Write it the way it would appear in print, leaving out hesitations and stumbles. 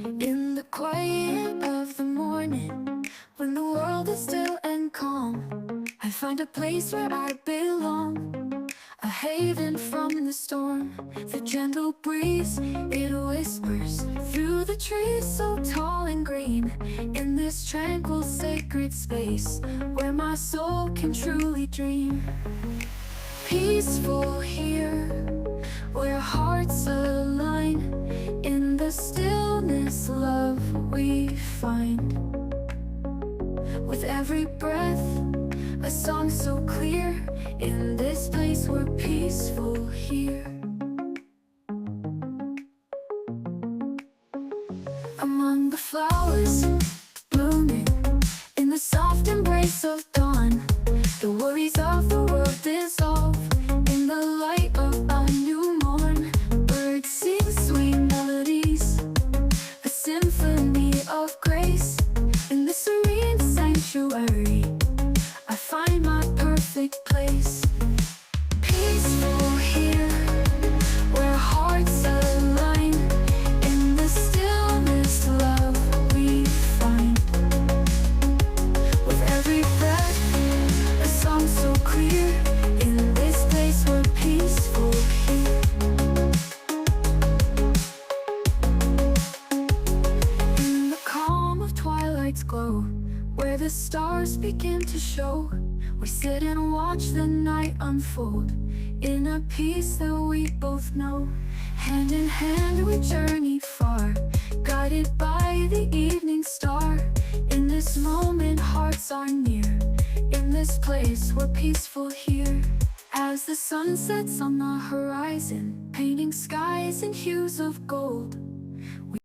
In the quiet of the morning, when the world is still and calm, I find a place where I belong, a haven from the storm. The gentle breeze, it whispers through the trees so tall and green. In this tranquil sacred space, where my soul can truly dream. Peaceful here, where hearts align. In the stillness, love we find. With every breath, a song so clear. In this place, we're peaceful here. Among the flowers blooming, in the soft embrace of dawn, the worries of the world dissolve in the light of a new morn. Birds sing sweet melodies, a symphony of grace. In this serene sanctuary, I find my perfect place. Peaceful here, where hearts align. In the stillness, love we find. With every breath, a song so clear. In this place, we're peaceful here. In the calm of twilight's glow, where the stars begin to show, we sit and watch the night unfold. In a peace that we both know, hand in hand we journey far, guided by the evening star. In this moment, hearts are near. In this place, we're peaceful here. As the sun sets on the horizon, painting skies in hues of gold,